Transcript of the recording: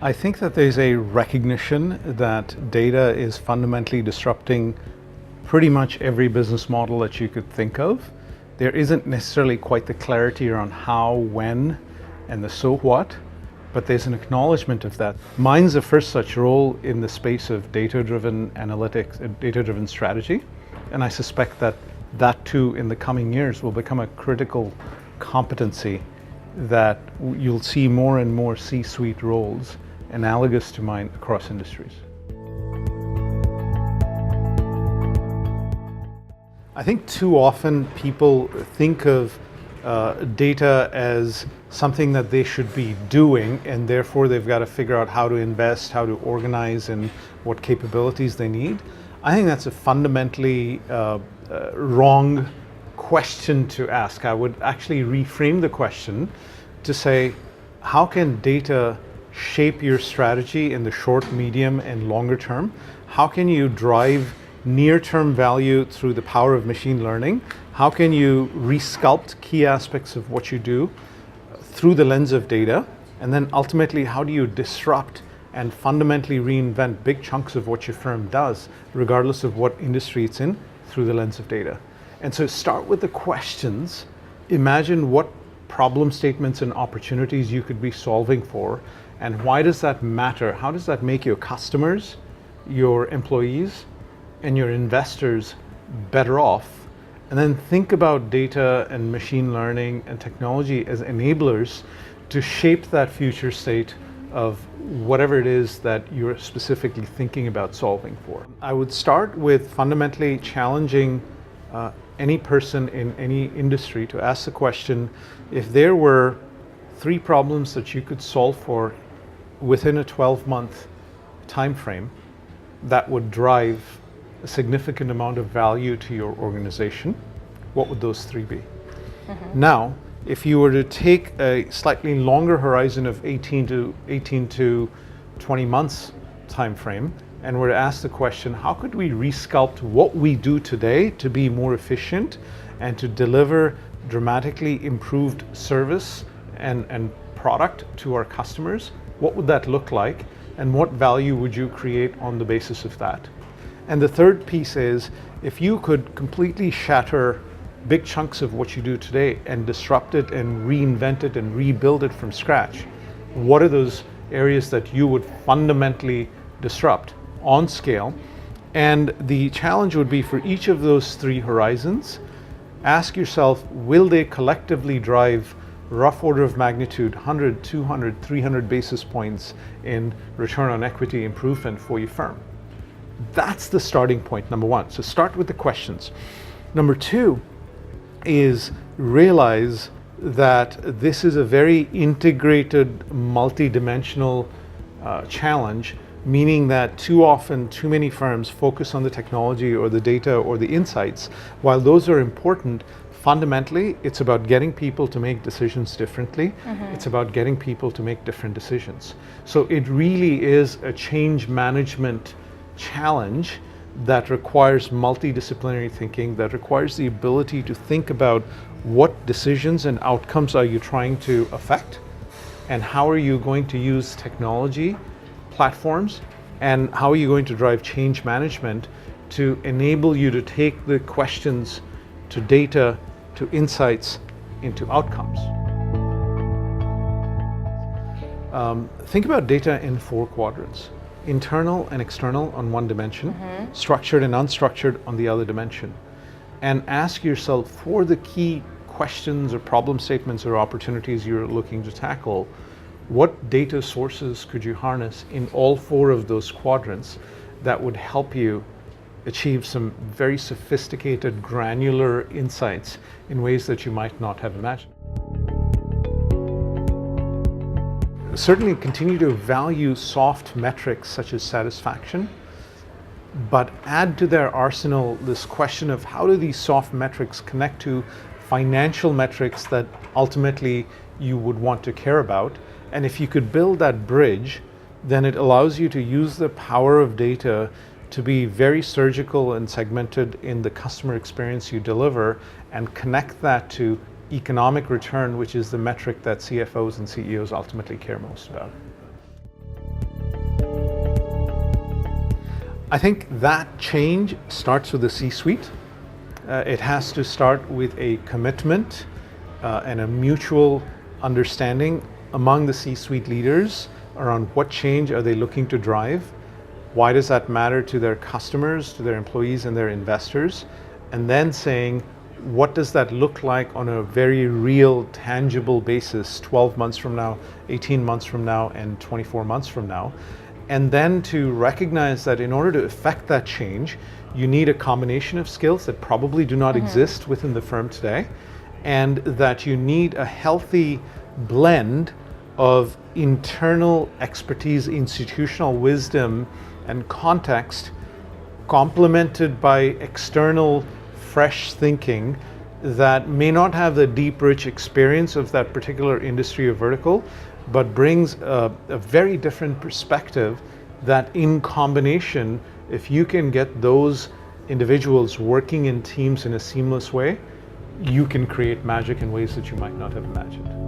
I think that there's a recognition that data is fundamentally disrupting pretty much every business model that you could think of. There isn't necessarily quite the clarity around how, when, and the so what, but there's an acknowledgement of that. Mine's the first such role in the space of data-driven analytics and data-driven strategy, and I suspect that that too in the coming years will become a critical competency that you'll see more and more C-suite roles analogous to mine across industries. I think too often people think of data as something that they should be doing, and therefore they've got to figure out how to invest, how to organize, and what capabilities they need. I think that's a fundamentally wrong question to ask. I would actually reframe the question to say, how can data shape your strategy in the short, medium, and longer term? How can you drive near-term value through the power of machine learning? How can you resculpt key aspects of what you do through the lens of data? And then ultimately, how do you disrupt and fundamentally reinvent big chunks of what your firm does, regardless of what industry it's in, through the lens of data? And so start with the questions. Imagine what problem statements and opportunities you could be solving for, and why does that matter? How does that make your customers, your employees, and your investors better off? And then think about data and machine learning and technology as enablers to shape that future state of whatever it is that you're specifically thinking about solving for. I would start with fundamentally challenging any person in any industry to ask the question, if there were 3 problems that you could solve for within a 12-month time frame that would drive a significant amount of value to your organization, what would those 3 be? Now, if you were to take a slightly longer horizon of 18 to 20 months time frame and were to ask the question, how could we resculpt what we do today to be more efficient and to deliver dramatically improved service and product to our customers? What would that look like, and what value would you create on the basis of that? And the third piece is, if you could completely shatter big chunks of what you do today and disrupt it and reinvent it and rebuild it from scratch, what are those areas that you would fundamentally disrupt on scale? And the challenge would be, for each of those 3 horizons, ask yourself, will they collectively drive rough order of magnitude 100, 200, 300 basis points in return on equity improvement for your firm? That's the starting point, number 1. So start with the questions. Number 2 is realize that this is a very integrated, multi-dimensional challenge, meaning that too often, too many firms focus on the technology or the data or the insights. While those are important, fundamentally, it's about getting people to make decisions differently. It's about getting people to make different decisions. So it really is a change management challenge that requires multidisciplinary thinking, that requires the ability to think about what decisions and outcomes are you trying to affect, and how are you going to use technology platforms, and how are you going to drive change management to enable you to take the questions to data, to insights, into outcomes. Think about data in 4 quadrants. Internal and external on one dimension, structured and unstructured on the other dimension. And ask yourself, for the key questions or problem statements or opportunities you're looking to tackle, what data sources could you harness in all 4 of those quadrants that would help you achieve some very sophisticated, granular insights in ways that you might not have imagined? Certainly continue to value soft metrics such as satisfaction, but add to their arsenal this question of, how do these soft metrics connect to financial metrics that ultimately you would want to care about? And if you could build that bridge, then it allows you to use the power of data to be very surgical and segmented in the customer experience you deliver and connect that to economic return, which is the metric that CFOs and CEOs ultimately care most about. I think that change starts with the C-suite. It has to start with a commitment and a mutual understanding among the C-suite leaders around what change are they looking to drive, why does that matter to their customers, to their employees and their investors, and then saying, what does that look like on a very real, tangible basis 12 months from now, 18 months from now, and 24 months from now? And then to recognize that in order to effect that change, you need a combination of skills that probably do not exist within the firm today, and that you need a healthy blend of internal expertise, institutional wisdom, and context, complemented by external fresh thinking that may not have the deep, rich experience of that particular industry or vertical, but brings a very different perspective that in combination, if you can get those individuals working in teams in a seamless way, you can create magic in ways that you might not have imagined.